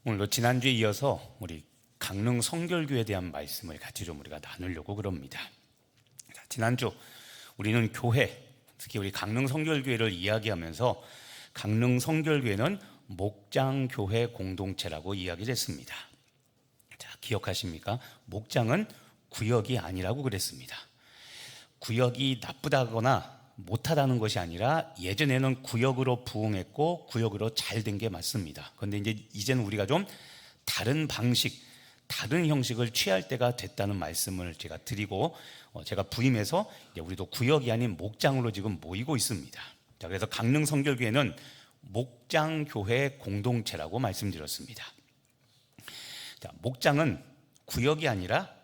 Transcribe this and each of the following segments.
오늘도 지난주에 이어서 우리 강릉 성결교회에 대한 말씀을 같이 좀 우리가 나누려고 그럽니다. 지난주 우리는 교회, 특히 우리 강릉 성결교회를 이야기하면서 강릉 성결교회는 목장교회 공동체라고 이야기를 했습니다. 자, 기억하십니까? 목장은 구역이 아니라고 그랬습니다. 구역이 나쁘다거나 못하다는 것이 아니라 예전에는 구역으로 부흥했고 구역으로 잘 된 게 맞습니다. 그런데 이제는 우리가 좀 다른 방식, 다른 형식을 취할 때가 됐다는 말씀을 제가 드리고 제가 부임해서 우리도 구역이 아닌 목장으로 지금 모이고 있습니다. 자, 그래서 강릉 성결교회는 목장교회 공동체라고 말씀드렸습니다. 자, 목장은 구역이 아니라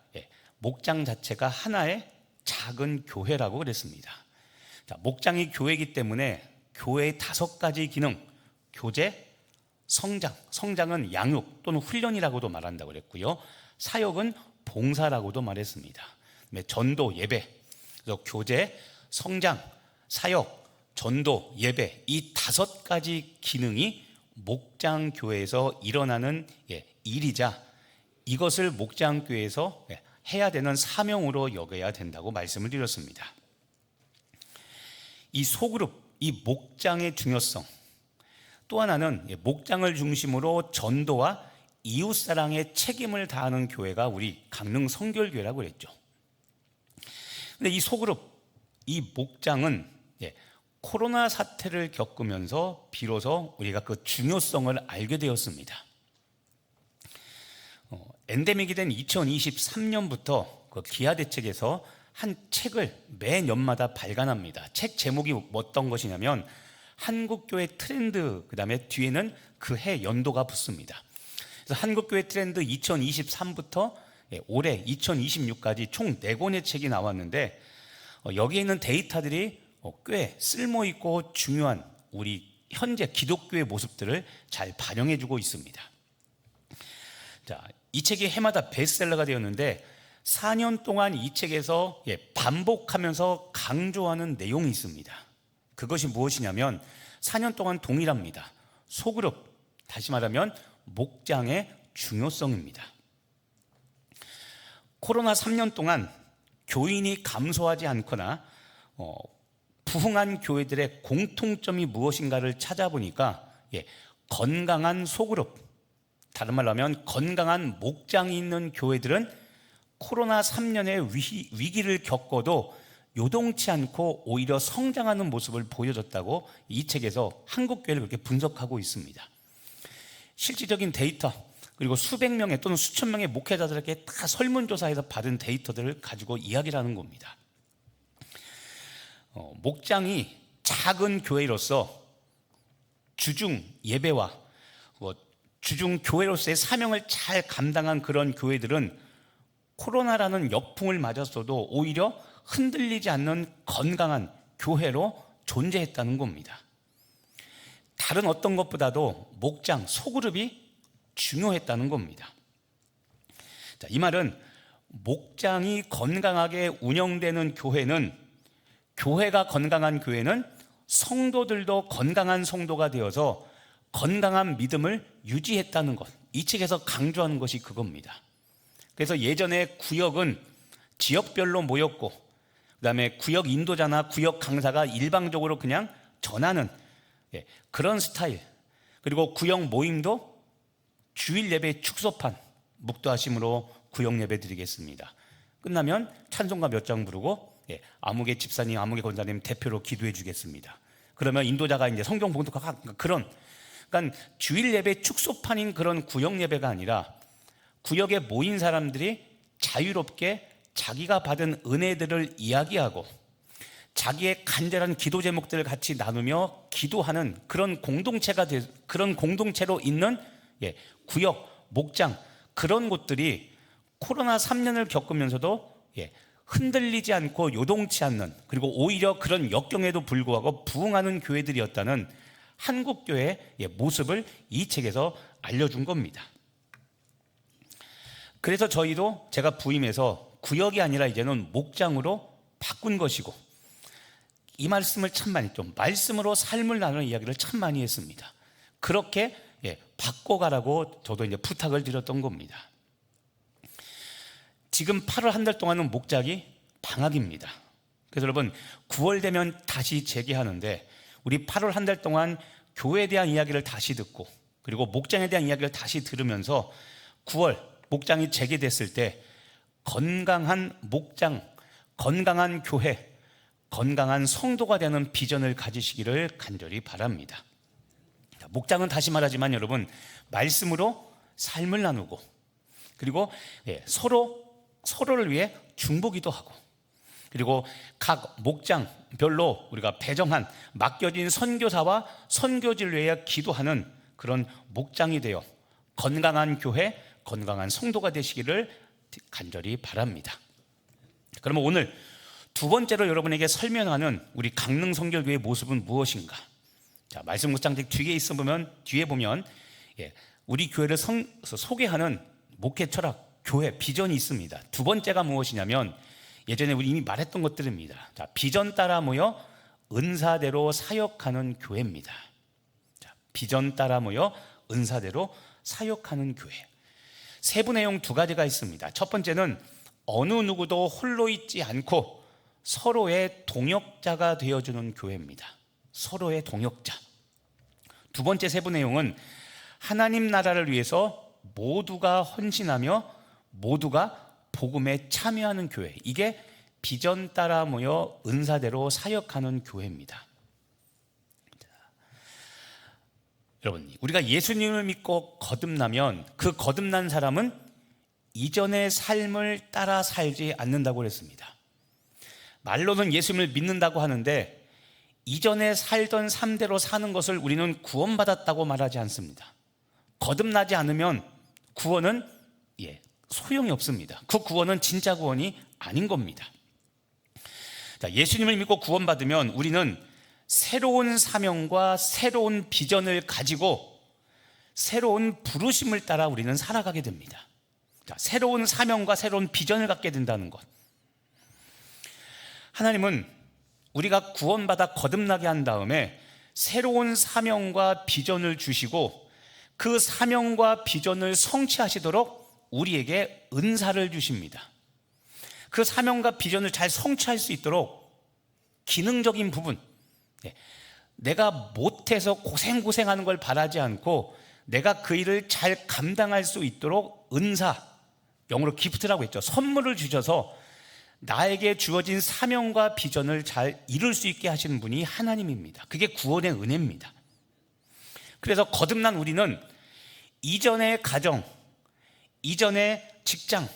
목장 자체가 하나의 작은 교회라고 그랬습니다. 자, 목장이 교회이기 때문에 교회의 5가지 기능, 교제, 성장, 성장은 양육 또는 훈련이라고도 말한다고 그랬고요. 사역은 봉사라고도 말했습니다. 전도, 예배, 그래서 교제, 성장, 사역, 전도, 예배 이 5가지 기능이 목장교회에서 일어나는 일이자 이것을 목장교회에서 해야 되는 사명으로 여겨야 된다고 말씀을 드렸습니다. 이 소그룹, 이 목장의 중요성, 또 하나는 목장을 중심으로 전도와 이웃사랑의 책임을 다하는 교회가 우리 강릉 성결교회라고 그랬죠. 근데 이 소그룹, 이 목장은 코로나 사태를 겪으면서 비로소 우리가 그 중요성을 알게 되었습니다. 엔데믹이 된 2023년부터 그 기아대책에서 한 책을 매년마다 발간합니다. 책 제목이 어떤 것이냐면 한국교회 트렌드, 그 다음에 뒤에는 그 해 연도가 붙습니다. 그래서 한국교회 트렌드 2023부터 올해 2026까지 총 4권의 책이 나왔는데 여기에 있는 데이터들이 꽤 쓸모있고 중요한 우리 현재 기독교의 모습들을 잘 반영해주고 있습니다. 자, 이 책이 해마다 베스트셀러가 되었는데 4년 동안 이 책에서 반복하면서 강조하는 내용이 있습니다. 그것이 무엇이냐면 4년 동안 동일합니다. 소그룹, 다시 말하면 목장의 중요성입니다. 코로나 3년 동안 교인이 감소하지 않거나 부흥한 교회들의 공통점이 무엇인가를 찾아보니까 건강한 소그룹, 다른 말로 하면 건강한 목장이 있는 교회들은 코로나 3년의 위기를 겪어도 요동치 않고 오히려 성장하는 모습을 보여줬다고 이 책에서 한국교회를 그렇게 분석하고 있습니다. 실질적인 데이터, 그리고 수백 명의 또는 수천 명의 목회자들에게 다 설문조사해서 받은 데이터들을 가지고 이야기를 하는 겁니다. 목장이 작은 교회로서 주중 예배와 주중 교회로서의 사명을 잘 감당한 그런 교회들은 코로나라는 역풍을 맞았어도 오히려 흔들리지 않는 건강한 교회로 존재했다는 겁니다. 다른 어떤 것보다도 목장, 소그룹이 중요했다는 겁니다. 자, 이 말은 목장이 건강하게 운영되는 교회는, 교회가 건강한 교회는 성도들도 건강한 성도가 되어서 건강한 믿음을 유지했다는 것, 이 책에서 강조하는 것이 그겁니다. 그래서 예전에 구역은 지역별로 모였고 그다음에 구역 인도자나 구역 강사가 일방적으로 그냥 전하는 그런 스타일, 그리고 구역 모임도 주일 예배 축소판, 묵도하심으로 구역 예배 드리겠습니다. 끝나면 찬송가 몇 장 부르고 아무개 집사님, 아무개 권사님 대표로 기도해 주겠습니다. 그러면 인도자가 이제 성경 봉독하고 그런, 그러니까 주일 예배 축소판인 그런 구역 예배가 아니라 구역에 모인 사람들이 자유롭게 자기가 받은 은혜들을 이야기하고 자기의 간절한 기도 제목들을 같이 나누며 기도하는 그런 공동체가 그런 공동체로 있는 구역, 목장, 그런 곳들이 코로나 3년을 겪으면서도 흔들리지 않고 요동치 않는, 그리고 오히려 그런 역경에도 불구하고 부흥하는 교회들이었다는 한국교회의 모습을 이 책에서 알려준 겁니다. 그래서 저희도 제가 부임해서 구역이 아니라 이제는 목장으로 바꾼 것이고, 이 말씀을 참 많이, 좀 말씀으로 삶을 나누는 이야기를 참 많이 했습니다. 그렇게 바꿔가라고 저도 이제 부탁을 드렸던 겁니다. 지금 8월 한 달 동안은 목장이 방학입니다. 그래서 여러분 9월 되면 다시 재개하는데 우리 8월 한 달 동안 교회에 대한 이야기를 다시 듣고 그리고 목장에 대한 이야기를 다시 들으면서 9월 목장이 재개됐을 때 건강한 목장, 건강한 교회, 건강한 성도가 되는 비전을 가지시기를 간절히 바랍니다. 목장은 다시 말하지만 여러분 말씀으로 삶을 나누고 그리고 서로를 위해 중보기도 하고 그리고 각 목장별로 우리가 배정한 맡겨진 선교사와 선교지를 위해 기도하는 그런 목장이 되어 건강한 교회, 건강한 성도가 되시기를 간절히 바랍니다. 그러면 오늘 두 번째로 여러분에게 설명하는 우리 강릉성결교회의 모습은 무엇인가? 자, 말씀 묵상책 뒤에 보면 우리 교회를 소개하는 목회 철학, 교회 비전이 있습니다. 두 번째가 무엇이냐면 예전에 우리 이미 말했던 것들입니다. 자, 비전 따라 모여 은사대로 사역하는 교회입니다. 자, 비전 따라 모여 은사대로 사역하는 교회. 세부 내용 두 가지가 있습니다. 첫 번째는 어느 누구도 홀로 있지 않고 서로의 동역자가 되어주는 교회입니다. 서로의 동역자. 두 번째 세부 내용은 하나님 나라를 위해서 모두가 헌신하며 모두가 복음에 참여하는 교회. 이게 비전 따라 모여 은사대로 사역하는 교회입니다. 여러분, 우리가 예수님을 믿고 거듭나면 그 거듭난 사람은 이전의 삶을 따라 살지 않는다고 그랬습니다. 말로는 예수님을 믿는다고 하는데 이전에 살던 삶대로 사는 것을 우리는 구원받았다고 말하지 않습니다. 거듭나지 않으면 구원은 소용이 없습니다. 그 구원은 진짜 구원이 아닌 겁니다. 자, 예수님을 믿고 구원받으면 우리는 새로운 사명과 새로운 비전을 가지고 새로운 부르심을 따라 우리는 살아가게 됩니다. 자, 새로운 사명과 새로운 비전을 갖게 된다는 것. 하나님은 우리가 구원받아 거듭나게 한 다음에 새로운 사명과 비전을 주시고 그 사명과 비전을 성취하시도록 우리에게 은사를 주십니다. 그 사명과 비전을 잘 성취할 수 있도록 기능적인 부분, 내가 못해서 고생하는 걸 바라지 않고 내가 그 일을 잘 감당할 수 있도록 은사, 영어로 기프트라고 했죠. 선물을 주셔서 나에게 주어진 사명과 비전을 잘 이룰 수 있게 하시는 분이 하나님입니다. 그게 구원의 은혜입니다. 그래서 거듭난 우리는 이전의 가정, 이전의 직장,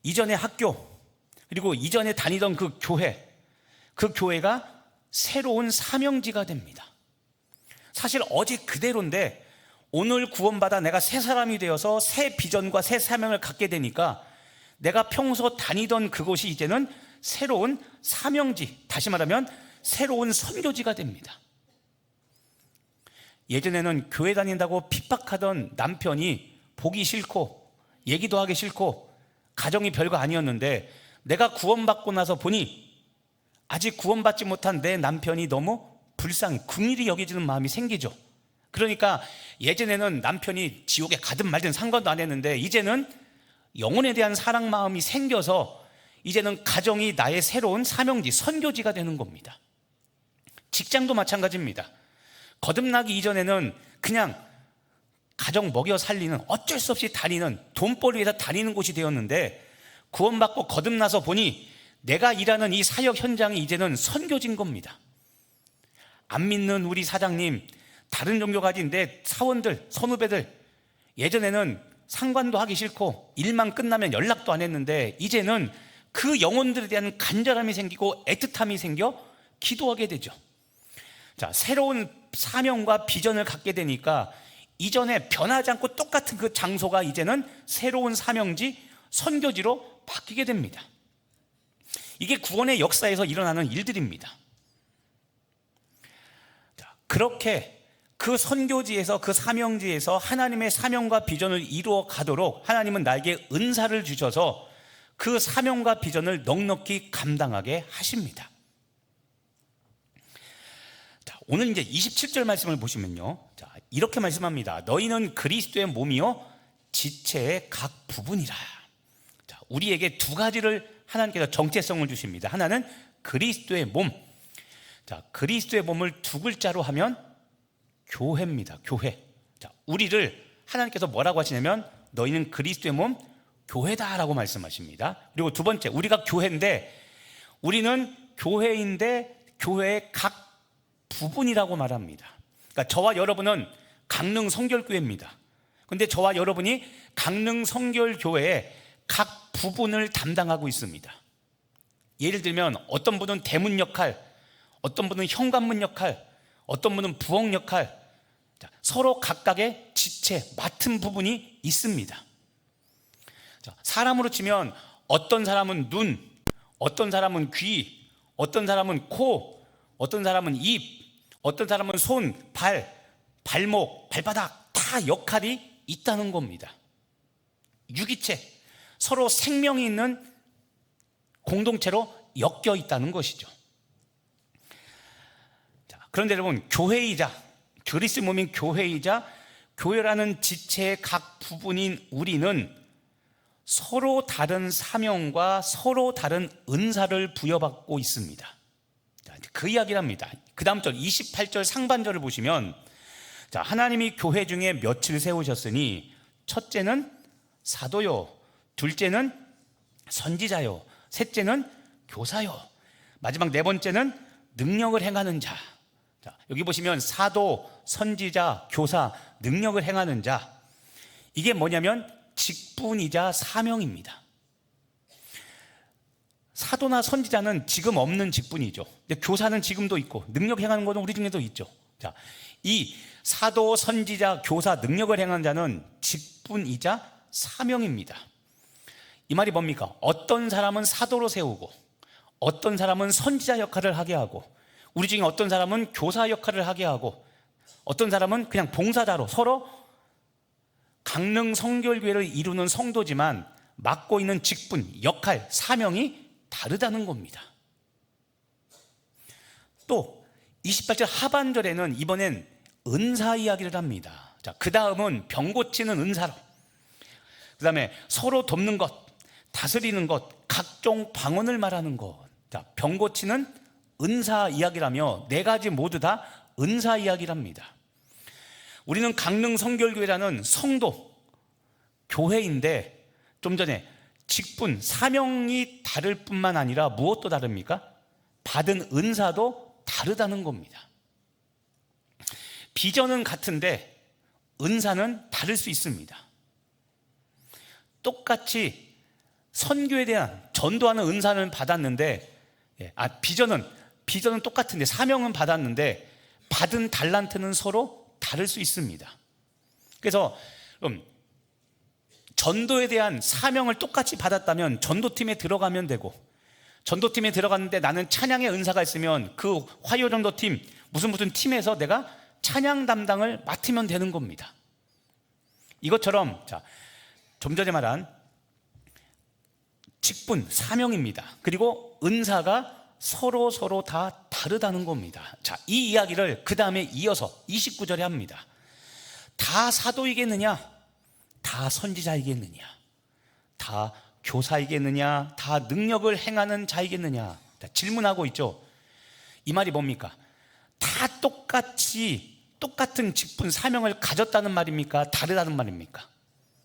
이전의 학교, 그리고 이전에 다니던 그 교회가 새로운 사명지가 됩니다. 사실 어제 그대로인데 오늘 구원받아 내가 새 사람이 되어서 새 비전과 새 사명을 갖게 되니까 내가 평소 다니던 그곳이 이제는 새로운 사명지, 다시 말하면 새로운 선교지가 됩니다. 예전에는 교회 다닌다고 핍박하던 남편이 보기 싫고 얘기도 하기 싫고 가정이 별거 아니었는데 내가 구원받고 나서 보니 아직 구원받지 못한 내 남편이 너무 불쌍히 긍휼히 여겨지는 마음이 생기죠. 그러니까 예전에는 남편이 지옥에 가든 말든 상관도 안 했는데 이제는 영혼에 대한 사랑 마음이 생겨서 이제는 가정이 나의 새로운 사명지, 선교지가 되는 겁니다. 직장도 마찬가지입니다. 거듭나기 이전에는 그냥 가정 먹여 살리는 어쩔 수 없이 다니는 돈벌이에서 다니는 곳이 되었는데 구원받고 거듭나서 보니 내가 일하는 이 사역 현장이 이제는 선교지인 겁니다. 안 믿는 우리 사장님, 다른 종교 가진 내 사원들, 선후배들, 예전에는 상관도 하기 싫고 일만 끝나면 연락도 안 했는데 이제는 그 영혼들에 대한 간절함이 생기고 애틋함이 생겨 기도하게 되죠. 자, 새로운 사명과 비전을 갖게 되니까 이전에 변하지 않고 똑같은 그 장소가 이제는 새로운 사명지, 선교지로 바뀌게 됩니다. 이게 구원의 역사에서 일어나는 일들입니다. 자, 그렇게 그 선교지에서, 그 사명지에서 하나님의 사명과 비전을 이루어 가도록 하나님은 나에게 은사를 주셔서 그 사명과 비전을 넉넉히 감당하게 하십니다. 자, 오늘 이제 27절 말씀을 보시면요. 자, 이렇게 말씀합니다. 너희는 그리스도의 몸이요 지체의 각 부분이라. 자, 우리에게 두 가지를 하나님께서 정체성을 주십니다. 하나는 그리스도의 몸. 자, 그리스도의 몸을 두 글자로 하면 교회입니다. 교회. 자, 우리를 하나님께서 뭐라고 하시냐면 너희는 그리스도의 몸 교회다라고 말씀하십니다. 그리고 두 번째, 우리가 교회인데 우리는 교회인데 교회의 각 부분이라고 말합니다. 그러니까 저와 여러분은 강릉 성결교회입니다. 그런데 저와 여러분이 강릉 성결교회의 각 부분을 담당하고 있습니다. 예를 들면 어떤 분은 대문 역할, 어떤 분은 현관문 역할, 어떤 분은 부엌 역할, 서로 각각의 지체, 맡은 부분이 있습니다. 사람으로 치면 어떤 사람은 눈, 어떤 사람은 귀, 어떤 사람은 코, 어떤 사람은 입, 어떤 사람은 손, 발, 발목, 발바닥 다 역할이 있다는 겁니다. 유기체, 서로 생명이 있는 공동체로 엮여 있다는 것이죠. 자, 그런데 여러분, 교회이자 그리스도 몸인 교회이자 교회라는 지체의 각 부분인 우리는 서로 다른 사명과 서로 다른 은사를 부여받고 있습니다. 자, 그 이야기를 합니다. 그 다음 절 28절 상반절을 보시면, 자, 하나님이 교회 중에 몇을 세우셨으니 첫째는 사도요, 둘째는 선지자요, 셋째는 교사요, 마지막 네 번째는 능력을 행하는 자. 자, 여기 보시면 사도, 선지자, 교사, 능력을 행하는 자, 이게 뭐냐면 직분이자 사명입니다. 사도나 선지자는 지금 없는 직분이죠. 근데 교사는 지금도 있고 능력 행하는 것은 우리 중에도 있죠. 자, 이 사도, 선지자, 교사, 능력을 행하는 자는 직분이자 사명입니다. 이 말이 뭡니까? 어떤 사람은 사도로 세우고 어떤 사람은 선지자 역할을 하게 하고 우리 중에 어떤 사람은 교사 역할을 하게 하고 어떤 사람은 그냥 봉사자로 서로 강릉 성결교회를 이루는 성도지만 맡고 있는 직분, 역할, 사명이 다르다는 겁니다. 또 28절 하반절에는 이번엔 은사 이야기를 합니다. 자, 그 다음은 병 고치는 은사로, 그 다음에 서로 돕는 것, 다스리는 것, 각종 방언을 말하는 것. 자, 병 고치는 은사 이야기라며 네 가지 모두 다 은사 이야기를 합니다. 우리는 강릉 성결교회라는 성도, 교회인데 좀 전에 직분, 사명이 다를 뿐만 아니라 무엇도 다릅니까? 받은 은사도 다르다는 겁니다. 비전은 같은데 은사는 다를 수 있습니다. 똑같이 선교에 대한 전도하는 은사는 받았는데, 비전은 똑같은데 사명은 받았는데 받은 달란트는 서로 다를 수 있습니다. 그래서 전도에 대한 사명을 똑같이 받았다면 전도팀에 들어가면 되고, 전도팀에 들어갔는데 나는 찬양의 은사가 있으면 그 화요전도팀 무슨 팀에서 내가 찬양 담당을 맡으면 되는 겁니다. 이것처럼 좀 전에 말한 직분, 사명입니다. 그리고 은사가 서로 다 다르다는 겁니다. 자, 이 이야기를 그 다음에 이어서 29절에 합니다. 다 사도이겠느냐? 다 선지자이겠느냐? 다 교사이겠느냐? 다 능력을 행하는 자이겠느냐? 자, 질문하고 있죠. 이 말이 뭡니까? 다 똑같은 직분, 사명을 가졌다는 말입니까? 다르다는 말입니까?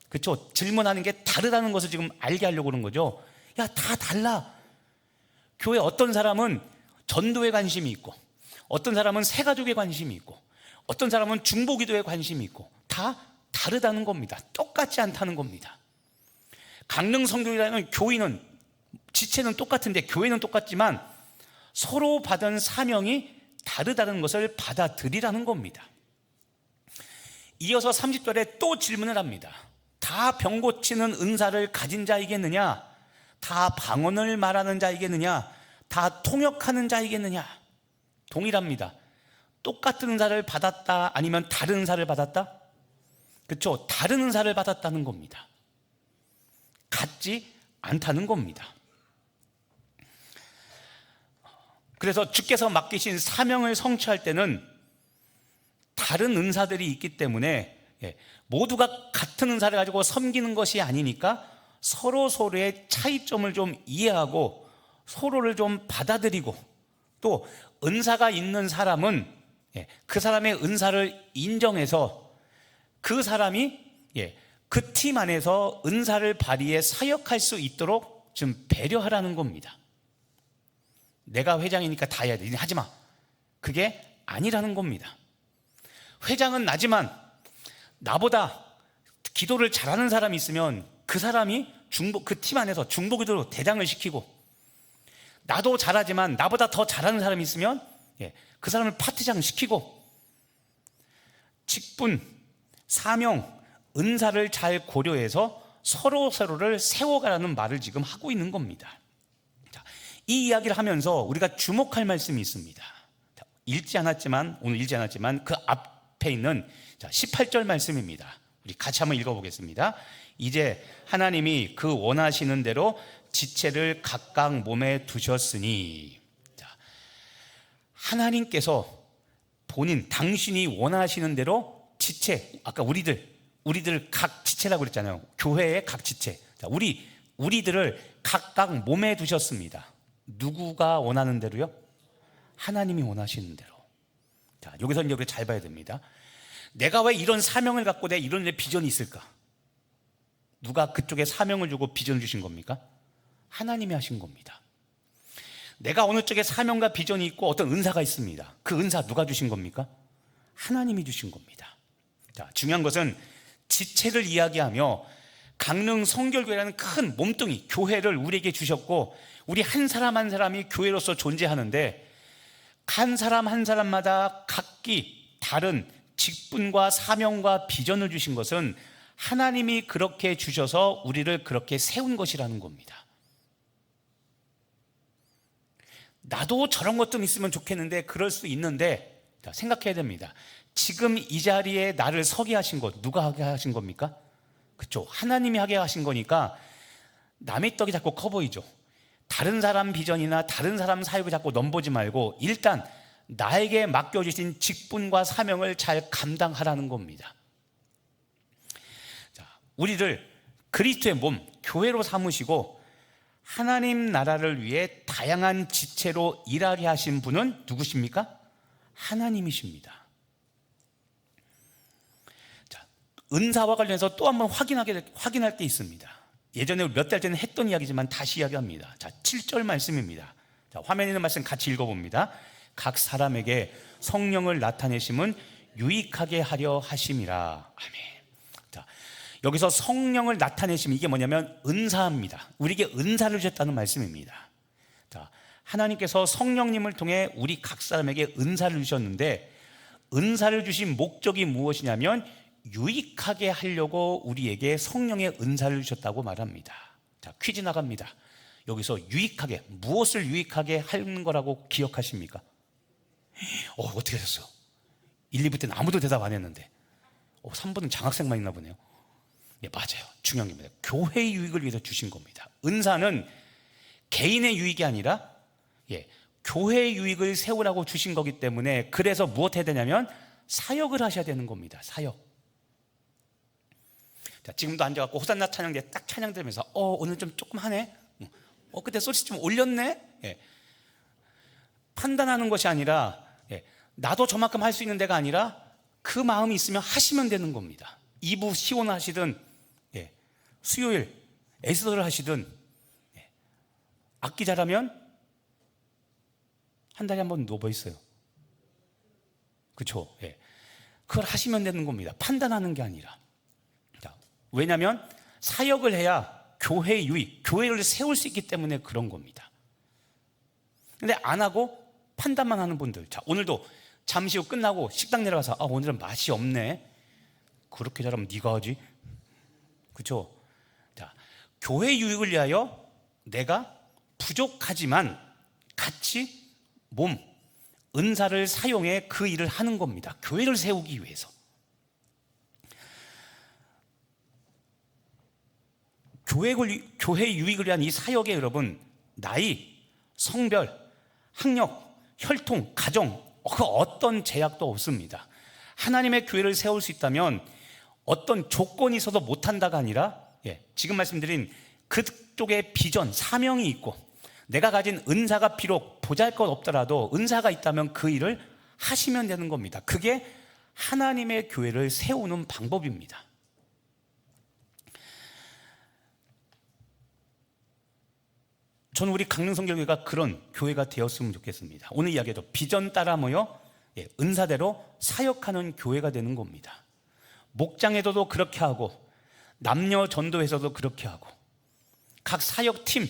그렇죠? 질문하는 게 다르다는 것을 지금 알게 하려고 그러는 거죠. 야, 다 달라. 교회 어떤 사람은 전도에 관심이 있고, 어떤 사람은 새가족에 관심이 있고, 어떤 사람은 중보기도에 관심이 있고, 다 다르다는 겁니다. 똑같지 않다는 겁니다. 강릉 성교회라는 교인은, 지체는 똑같은데 교회는 똑같지만 서로 받은 사명이 다르다는 것을 받아들이라는 겁니다. 이어서 30절에 또 질문을 합니다. 다 병 고치는 은사를 가진 자이겠느냐? 다 방언을 말하는 자이겠느냐? 다 통역하는 자이겠느냐? 동일합니다. 똑같은 은사를 받았다, 아니면 다른 은사를 받았다? 그렇죠? 다른 은사를 받았다는 겁니다. 같지 않다는 겁니다. 그래서 주께서 맡기신 사명을 성취할 때는 다른 은사들이 있기 때문에 모두가 같은 은사를 가지고 섬기는 것이 아니니까 서로의 차이점을 좀 이해하고 서로를 좀 받아들이고, 또 은사가 있는 사람은 그 사람의 은사를 인정해서 그 사람이 그 팀 안에서 은사를 발휘해 사역할 수 있도록 좀 배려하라는 겁니다. 내가 회장이니까 다 해야 돼, 하지 마, 그게 아니라는 겁니다. 회장은 나지만 나보다 기도를 잘하는 사람이 있으면 그 사람이 그 팀 안에서 중보기도로 대장을 시키고, 나도 잘하지만 나보다 더 잘하는 사람이 있으면 그 사람을 파트장 시키고, 직분, 사명, 은사를 잘 고려해서 서로를 세워가라는 말을 지금 하고 있는 겁니다. 자, 이 이야기를 하면서 우리가 주목할 말씀이 있습니다. 오늘 읽지 않았지만 그 앞에 있는 18절 말씀입니다. 우리 같이 한번 읽어보겠습니다. 이제 하나님이 그 원하시는 대로 지체를 각각 몸에 두셨으니, 하나님께서 당신이 원하시는 대로 지체, 아까 우리들 각 지체라고 그랬잖아요. 교회의 각 지체, 우리들을 각각 몸에 두셨습니다. 누구가 원하는 대로요? 하나님이 원하시는 대로. 자, 여기서 이제 우리가 잘 봐야 됩니다. 내가 왜 이런 사명을 갖고 내 이런 비전이 있을까? 누가 그쪽에 사명을 주고 비전을 주신 겁니까? 하나님이 하신 겁니다. 내가 어느 쪽에 사명과 비전이 있고 어떤 은사가 있습니다. 그 은사 누가 주신 겁니까? 하나님이 주신 겁니다. 자, 중요한 것은 지체를 이야기하며 강릉 성결교회라는 큰 몸뚱이 교회를 우리에게 주셨고, 우리 한 사람 한 사람이 교회로서 존재하는데 한 사람 한 사람마다 각기 다른 직분과 사명과 비전을 주신 것은 하나님이 그렇게 주셔서 우리를 그렇게 세운 것이라는 겁니다. 나도 저런 것 좀 있으면 좋겠는데, 그럴 수 있는데, 생각해야 됩니다. 지금 이 자리에 나를 서게 하신 것 누가 하게 하신 겁니까? 그렇죠, 하나님이 하게 하신 거니까 남의 떡이 자꾸 커 보이죠. 다른 사람 비전이나 다른 사람 사역을 자꾸 넘보지 말고 일단 나에게 맡겨주신 직분과 사명을 잘 감당하라는 겁니다. 자, 우리를 그리스도의 몸, 교회로 삼으시고 하나님 나라를 위해 다양한 지체로 일하게 하신 분은 누구십니까? 하나님이십니다. 자, 은사와 관련해서 또 한번 확인할 게 있습니다. 예전에 몇 달 전에 했던 이야기지만 다시 이야기합니다. 자, 7절 말씀입니다. 자, 화면에 있는 말씀 같이 읽어봅니다. 각 사람에게 성령을 나타내심은 유익하게 하려 하심이라. 아멘. 자, 여기서 성령을 나타내심, 이게 뭐냐면 은사입니다. 우리에게 은사를 주셨다는 말씀입니다. 자, 하나님께서 성령님을 통해 우리 각 사람에게 은사를 주셨는데, 은사를 주신 목적이 무엇이냐면 유익하게 하려고 우리에게 성령의 은사를 주셨다고 말합니다. 자, 퀴즈 나갑니다. 여기서 유익하게, 무엇을 유익하게 하는 거라고 기억하십니까? 어떻게 하셨어요? 1, 2부 때는 아무도 대답 안 했는데 3부는 장학생만 있나 보네요. 네, 맞아요. 중요한 겁니다. 교회의 유익을 위해서 주신 겁니다. 은사는 개인의 유익이 아니라 교회의 유익을 세우라고 주신 거기 때문에, 그래서 무엇 해야 되냐면 사역을 하셔야 되는 겁니다. 사역. 자, 지금도 앉아갖고 호산나 찬양대 딱 찬양 들으면서 오늘 좀 조금 하네, 그때 소리 좀 올렸네, 판단하는 것이 아니라, 나도 저만큼 할 수 있는 데가 아니라 그 마음이 있으면 하시면 되는 겁니다. 2부 시원 하시든 수요일 에스더를 하시든, 악기 잘하면 한 달에 한 번 누워 있어요. 그렇죠? 그걸 하시면 되는 겁니다. 판단하는 게 아니라. 왜냐하면 사역을 해야 교회의 유익, 교회를 세울 수 있기 때문에 그런 겁니다. 근데 안 하고 판단만 하는 분들, 자, 오늘도 잠시 후 끝나고 식당 내려가서 오늘은 맛이 없네, 그렇게 잘하면 네가 하지, 그렇죠? 자, 교회 유익을 위하여 내가 부족하지만 같이 은사를 사용해 그 일을 하는 겁니다. 교회를 세우기 위해서. 교회 유익을 위한 이 사역에 여러분, 나이, 성별, 학력, 혈통, 가정, 그 어떤 제약도 없습니다. 하나님의 교회를 세울 수 있다면 어떤 조건이 있어서 못한다가 아니라 지금 말씀드린 그쪽에 비전, 사명이 있고 내가 가진 은사가 비록 보잘것없더라도 은사가 있다면 그 일을 하시면 되는 겁니다. 그게 하나님의 교회를 세우는 방법입니다. 저는 우리 강릉성결교회가 그런 교회가 되었으면 좋겠습니다. 오늘 이야기도 비전 따라 모여 은사대로 사역하는 교회가 되는 겁니다. 목장에서도 그렇게 하고 남녀 전도에서도 그렇게 하고 각 사역팀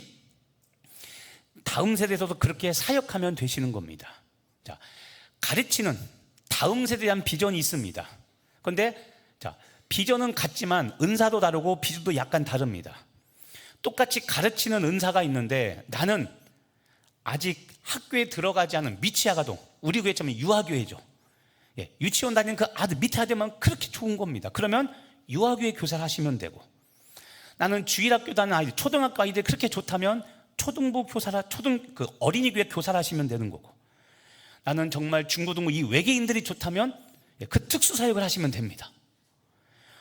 다음 세대에서도 그렇게 사역하면 되시는 겁니다. 자, 가르치는 다음 세대에 대한 비전이 있습니다. 그런데 비전은 같지만 은사도 다르고 비전도 약간 다릅니다. 똑같이 가르치는 은사가 있는데 나는 아직 학교에 들어가지 않은 미취아가동, 우리 교회처럼 유아교회죠. 유치원 다니는 그 아들 밑에 아들만 그렇게 좋은 겁니다. 그러면 유아교회 교사를 하시면 되고, 나는 주일학교 다니는 아이들, 초등학교 아이들 그렇게 좋다면 초등부 교사라, 어린이 교회 교사를 하시면 되는 거고, 나는 정말 중고등부 이 외계인들이 좋다면 그 특수사역을 하시면 됩니다.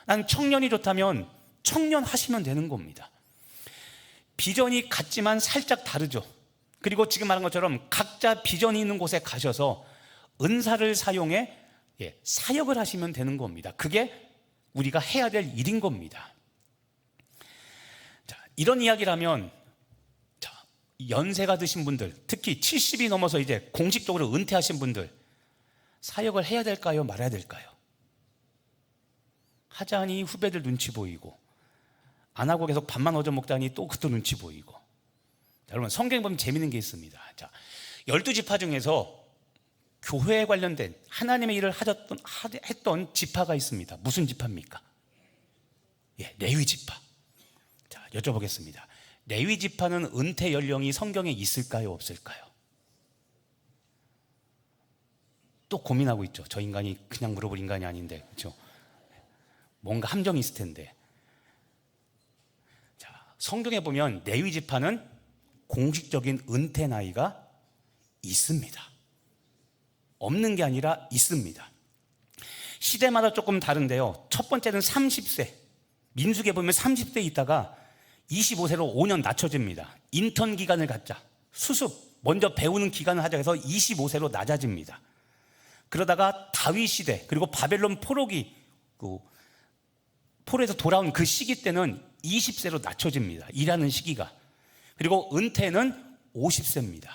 나는 청년이 좋다면 청년 하시면 되는 겁니다. 비전이 같지만 살짝 다르죠. 그리고 지금 말한 것처럼 각자 비전이 있는 곳에 가셔서 은사를 사용해 사역을 하시면 되는 겁니다. 그게 우리가 해야 될 일인 겁니다. 자, 이런 이야기를 하면 연세가 드신 분들, 특히 70이 넘어서 이제 공식적으로 은퇴하신 분들, 사역을 해야 될까요? 말아야 될까요? 하자니 후배들 눈치 보이고, 안 하고 계속 밥만 얻어먹다니 또 그것도 눈치 보이고. 자, 여러분 성경 보면 재밌는 게 있습니다. 자, 12지파 중에서 교회에 관련된 하나님의 일을 했던 지파가 있습니다. 무슨 지파입니까? 레위 지파. 자, 여쭤보겠습니다. 레위 지파는 은퇴 연령이 성경에 있을까요? 없을까요? 또 고민하고 있죠. 저 인간이 그냥 물어볼 인간이 아닌데, 그렇죠? 뭔가 함정이 있을 텐데. 자, 성경에 보면 레위 지파는 공식적인 은퇴 나이가 있습니다. 없는 게 아니라 있습니다. 시대마다 조금 다른데요. 첫 번째는 30세. 민수기에 보면 30세 있다가 25세로 5년 낮춰집니다. 인턴 기간을 갖자. 수습, 먼저 배우는 기간을 하자 해서 25세로 낮아집니다. 그러다가 다윗 시대, 그리고 바벨론 포로기, 포로에서 돌아온 그 시기 때는 20세로 낮춰집니다. 일하는 시기가. 그리고 은퇴는 50세입니다.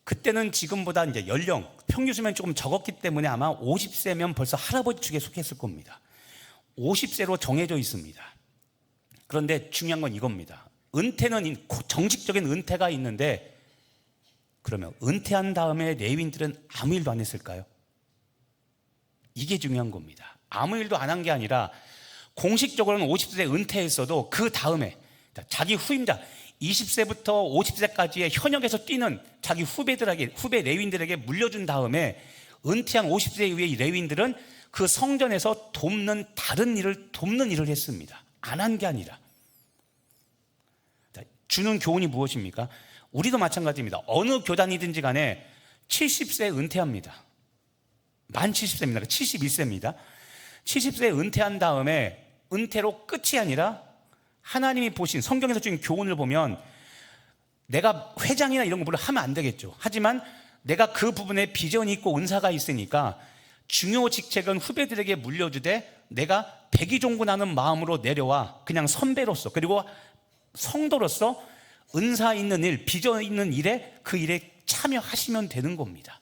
그때는 지금보다 이제 연령, 평균 수명이 조금 적었기 때문에 아마 50세면 벌써 할아버지 축에 속했을 겁니다. 50세로 정해져 있습니다. 그런데 중요한 건 이겁니다. 은퇴는 정식적인 은퇴가 있는데, 그러면 은퇴한 다음에 레위인들은 아무 일도 안 했을까요? 이게 중요한 겁니다. 아무 일도 안 한 게 아니라 공식적으로는 50세 은퇴했어도 그 다음에 자기 후임자 20세부터 50세까지의 현역에서 뛰는 자기 후배 레위인들에게 물려준 다음에 은퇴한 50세 이후의 레위인들은 그 성전에서 다른 일을 돕는 일을 했습니다. 안 한 게 아니라. 주는 교훈이 무엇입니까? 우리도 마찬가지입니다. 어느 교단이든지 간에 70세 은퇴합니다. 만 70세입니다. 71세입니다. 70세 은퇴한 다음에 은퇴로 끝이 아니라 하나님이 보신 성경에서 주신 교훈을 보면 내가 회장이나 이런 거 물론 하면 안 되겠죠. 하지만 내가 그 부분에 비전이 있고 은사가 있으니까 중요 직책은 후배들에게 물려주되 내가 백의종군하는 마음으로 내려와 그냥 선배로서, 그리고 성도로서 은사 있는 일, 비전 있는 일에 그 일에 참여하시면 되는 겁니다.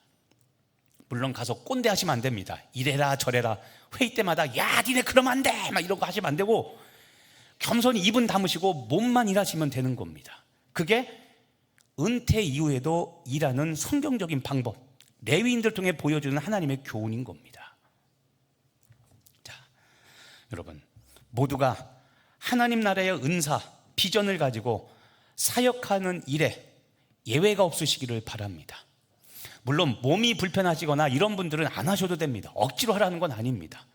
물론 가서 꼰대 하시면 안 됩니다. 이래라 저래라 회의 때마다 야 니네 그러면 안 돼 막 이런 거 하시면 안 되고, 겸손히 입은 다무시고 몸만 일하시면 되는 겁니다. 그게 은퇴 이후에도 일하는 성경적인 방법, 레위인들 통해 보여주는 하나님의 교훈인 겁니다. 자, 여러분 모두가 하나님 나라의 은사, 비전을 가지고 사역하는 일에 예외가 없으시기를 바랍니다. 물론 몸이 불편하시거나 이런 분들은 안 하셔도 됩니다. 억지로 하라는 건 아닙니다.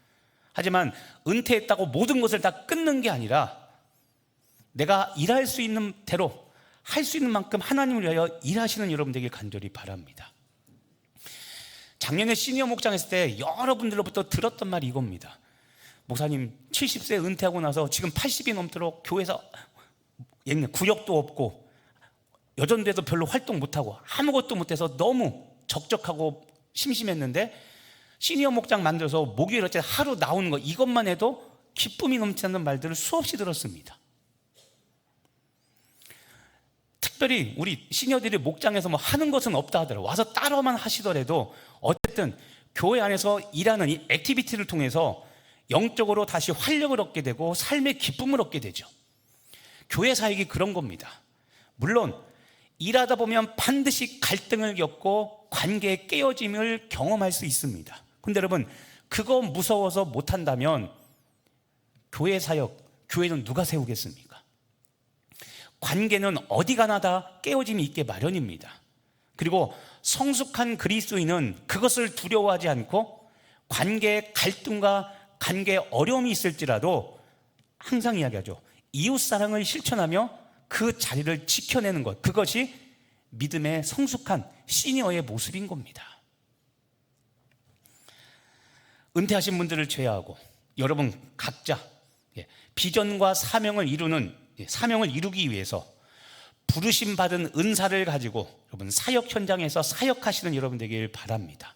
하지만 은퇴했다고 모든 것을 다 끊는 게 아니라 내가 일할 수 있는 대로 할 수 있는 만큼 하나님을 위하여 일하시는 여러분 되길 간절히 바랍니다. 작년에 시니어 목장 했을 때 여러분들로부터 들었던 말이 이겁니다. 목사님 70세 은퇴하고 나서 지금 80이 넘도록 교회에서 구역도 없고 여전대도 별로 활동 못하고 아무것도 못해서 너무 적적하고 심심했는데 시니어 목장 만들어서 목요일 어째 하루 나오는 거 이것만 해도 기쁨이 넘치는 말들을 수없이 들었습니다. 특별히 우리 시니어들이 목장에서 뭐 하는 것은 없다 하더라도 와서 따로만 하시더라도 어쨌든 교회 안에서 일하는 이 액티비티를 통해서 영적으로 다시 활력을 얻게 되고 삶의 기쁨을 얻게 되죠. 교회 사역이 그런 겁니다. 물론 일하다 보면 반드시 갈등을 겪고 관계의 깨어짐을 경험할 수 있습니다. 근데 여러분 그거 무서워서 못한다면 교회 사역, 교회는 누가 세우겠습니까? 관계는 어디 가나 다 깨어짐이 있게 마련입니다. 그리고 성숙한 그리스도인은 그것을 두려워하지 않고 관계의 갈등과 관계에 어려움이 있을지라도 항상 이야기하죠. 이웃사랑을 실천하며 그 자리를 지켜내는 것, 그것이 믿음의 성숙한 시니어의 모습인 겁니다. 은퇴하신 분들을 제외하고 여러분 각자 비전과 사명을 이루기 위해서 부르심 받은 은사를 가지고 여러분 사역 현장에서 사역하시는 여러분 되길 바랍니다.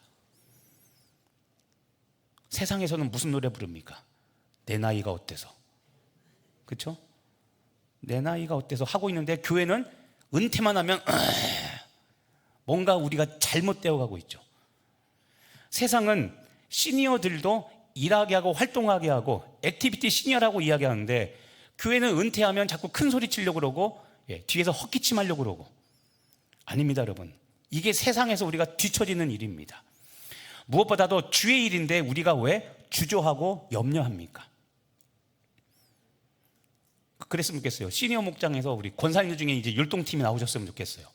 세상에서는 무슨 노래 부릅니까? 내 나이가 어때서? 그렇죠? 내 나이가 어때서 하고 있는데 교회는 은퇴만 하면 뭔가 우리가 잘못되어 가고 있죠. 세상은 시니어들도 일하게 하고 활동하게 하고 액티비티 시니어라고 이야기하는데 교회는 은퇴하면 자꾸 큰 소리 치려고 그러고 뒤에서 헛기침 하려고 그러고 아닙니다 여러분. 이게 세상에서 우리가 뒤처지는 일입니다. 무엇보다도 주의 일인데 우리가 왜 주저하고 염려합니까? 그랬으면 좋겠어요. 시니어 목장에서 우리 권사님들 중에 이제 율동팀이 나오셨으면 좋겠어요.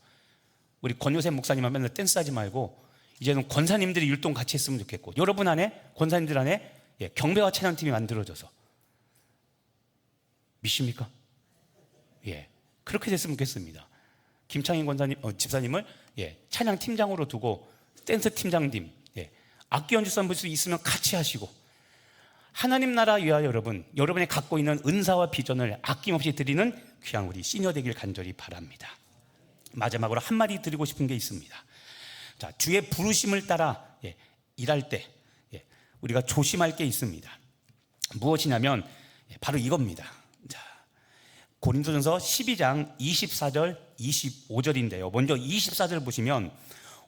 우리 권요셉 목사님만 맨날 댄스하지 말고 이제는 권사님들이 율동 같이 했으면 좋겠고 여러분 안에 권사님들 안에 경배와 찬양팀이 만들어져서 믿습니까? 그렇게 됐으면 좋겠습니다. 김창인 권사님 집사님을 찬양 팀장으로 두고 댄스 팀장님 악기 연주 선물수 있으면 같이 하시고 하나님 나라 위하여 여러분이 갖고 있는 은사와 비전을 아낌없이 드리는 귀한 우리 시니어 되길 간절히 바랍니다. 마지막으로 한마디 드리고 싶은 게 있습니다. 자, 주의 부르심을 따라 일할 때 우리가 조심할 게 있습니다. 무엇이냐면 바로 이겁니다. 자, 고린도전서 12장 24절 25절인데요 먼저 24절 보시면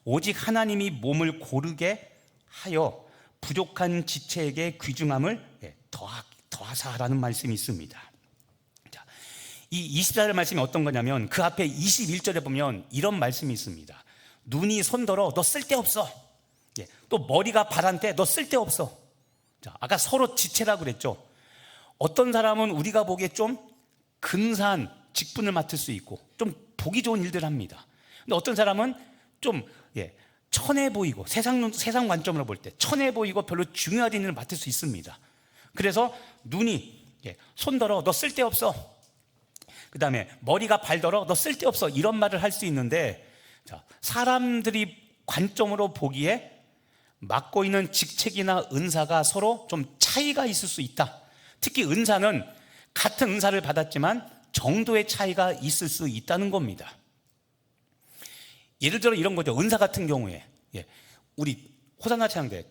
오직 하나님이 몸을 고르게 하여 부족한 지체에게 귀중함을 더하사라는 말씀이 있습니다. 자, 이 24절 말씀이 어떤 거냐면 그 앞에 21절에 보면 이런 말씀이 있습니다. 눈이 손더러 너 쓸데없어. 또 머리가 발한테 너 쓸데없어. 자, 아까 서로 지체라고 그랬죠. 어떤 사람은 우리가 보기에 좀 근사한 직분을 맡을 수 있고 좀 보기 좋은 일들을 합니다. 근데 어떤 사람은 좀 천해 보이고 세상 관점으로 볼 때 천해 보이고 별로 중요한 일을 맡을 수 있습니다. 그래서 눈이 손더러 너 쓸데없어. 그 다음에 머리가 발더러 너 쓸데없어. 이런 말을 할 수 있는데 자, 사람들이 관점으로 보기에 맡고 있는 직책이나 은사가 서로 좀 차이가 있을 수 있다. 특히 은사는 같은 은사를 받았지만 정도의 차이가 있을 수 있다는 겁니다. 예를 들어 이런 거죠. 은사 같은 경우에 우리 호산나 찬양대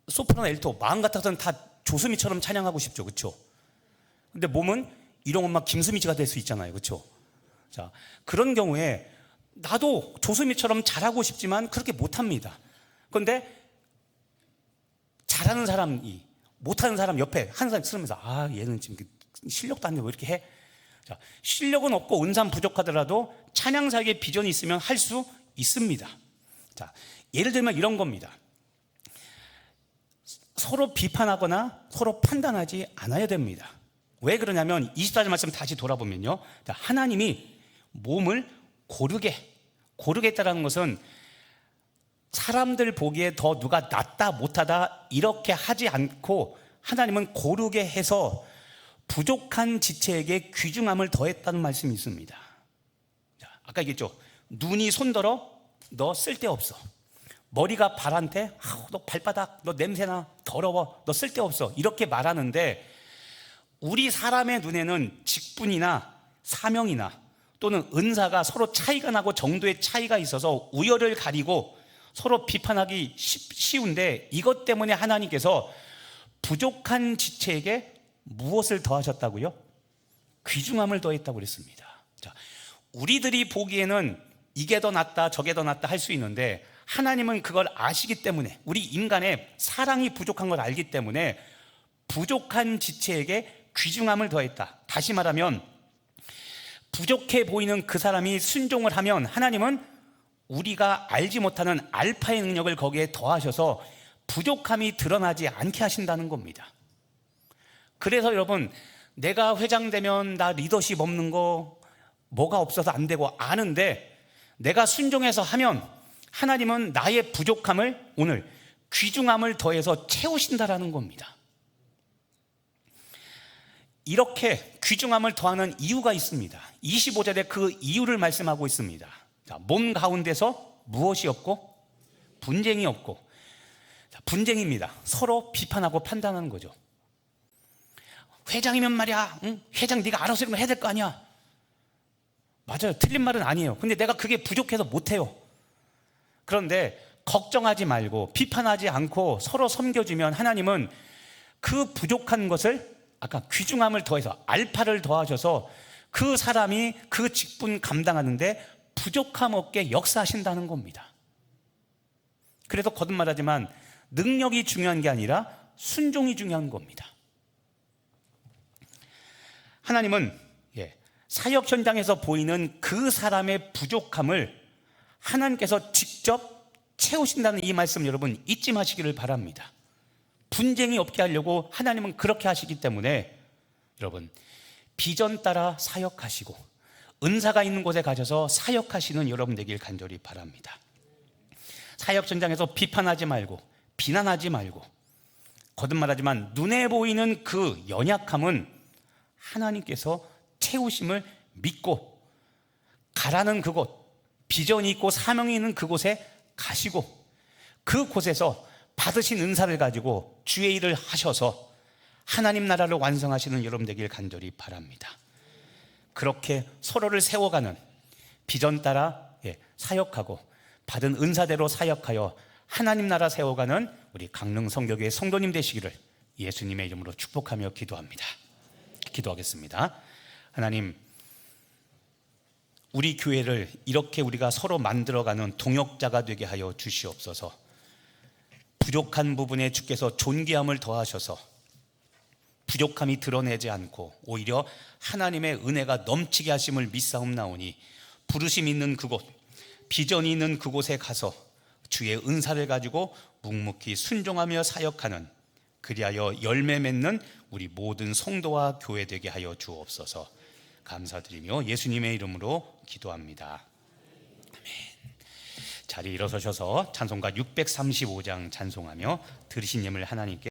소프라노 엘토 마음 같아서는 다 조수미처럼 찬양하고 싶죠. 그렇죠? 근데 몸은 이런 엄마 김수미지가 될 수 있잖아요. 그렇죠? 자, 그런 경우에 나도 조수미처럼 잘하고 싶지만 그렇게 못합니다. 그런데 잘하는 사람이 못하는 사람 옆에 항상 쓰면서 얘는 지금 실력도 안 돼 왜 이렇게 해? 자, 실력은 없고 은사 부족하더라도 찬양사역의 비전이 있으면 할 수 있습니다. 자, 예를 들면 이런 겁니다. 서로 비판하거나 서로 판단하지 않아야 됩니다. 왜 그러냐면 24절 말씀 다시 돌아보면요, 자, 하나님이 몸을 고르게 했다는 것은 사람들 보기에 더 누가 낫다 못하다 이렇게 하지 않고 하나님은 고르게 해서 부족한 지체에게 귀중함을 더했다는 말씀이 있습니다. 자, 아까 얘기했죠. 눈이 손더러 너 쓸데없어. 머리가 발한테 너 발바닥, 너 냄새나, 더러워, 너 쓸데없어 이렇게 말하는데, 우리 사람의 눈에는 직분이나 사명이나 또는 은사가 서로 차이가 나고 정도의 차이가 있어서 우열을 가리고 서로 비판하기 쉬운데, 이것 때문에 하나님께서 부족한 지체에게 무엇을 더하셨다고요? 귀중함을 더했다고 그랬습니다. 자, 우리들이 보기에는 이게 더 낫다 저게 더 낫다 할 수 있는데, 하나님은 그걸 아시기 때문에, 우리 인간의 사랑이 부족한 걸 알기 때문에 부족한 지체에게 귀중함을 더했다. 다시 말하면 부족해 보이는 그 사람이 순종을 하면 하나님은 우리가 알지 못하는 알파의 능력을 거기에 더하셔서 부족함이 드러나지 않게 하신다는 겁니다. 그래서 여러분, 내가 회장 되면 나 리더십 없는 거 뭐가 없어서 안 되고 아는데, 내가 순종해서 하면 하나님은 나의 부족함을, 오늘 귀중함을 더해서 채우신다라는 겁니다. 이렇게 귀중함을 더하는 이유가 있습니다. 25절에 그 이유를 말씀하고 있습니다. 자, 몸 가운데서 무엇이 없고? 분쟁이 없고. 자, 분쟁입니다. 서로 비판하고 판단하는 거죠. 회장이면 말이야, 회장 네가 알아서 이런 거 해야 될 거 아니야. 맞아요, 틀린 말은 아니에요. 근데 내가 그게 부족해서 못해요. 그런데 걱정하지 말고 비판하지 않고 서로 섬겨주면 하나님은 그 부족한 것을, 아까 귀중함을 더해서 알파를 더하셔서 그 사람이 그 직분 감당하는데 부족함 없게 역사하신다는 겁니다. 그래서 거듭말하지만 능력이 중요한 게 아니라 순종이 중요한 겁니다. 하나님은 사역 현장에서 보이는 그 사람의 부족함을 하나님께서 직접 채우신다는 이 말씀 여러분 잊지 마시기를 바랍니다. 분쟁이 없게 하려고 하나님은 그렇게 하시기 때문에 여러분, 비전 따라 사역하시고 은사가 있는 곳에 가셔서 사역하시는 여러분 되길 간절히 바랍니다. 사역 현장에서 비판하지 말고 비난하지 말고, 거듭말하지만 눈에 보이는 그 연약함은 하나님께서 채우심을 믿고 가라는 그곳, 비전이 있고 사명이 있는 그곳에 가시고 그곳에서 받으신 은사를 가지고 주의 일을 하셔서 하나님 나라를 완성하시는 여러분 되길 간절히 바랍니다. 그렇게 서로를 세워가는, 비전 따라 사역하고 받은 은사대로 사역하여 하나님 나라 세워가는 우리 강릉 성교교회 성도님 되시기를 예수님의 이름으로 축복하며 기도합니다. 기도하겠습니다. 하나님, 우리 교회를 이렇게 우리가 서로 만들어가는 동역자가 되게 하여 주시옵소서. 부족한 부분에 주께서 존귀함을 더하셔서 부족함이 드러내지 않고 오히려 하나님의 은혜가 넘치게 하심을 믿사옵나오니, 부르심 있는 그곳, 비전이 있는 그곳에 가서 주의 은사를 가지고 묵묵히 순종하며 사역하는, 그리하여 열매 맺는 우리 모든 성도와 교회 되게 하여 주옵소서. 감사드리며 예수님의 이름으로 기도합니다. 아멘. 자리에 일어서셔서 찬송가 635장 찬송하며 들으신 예물 하나님께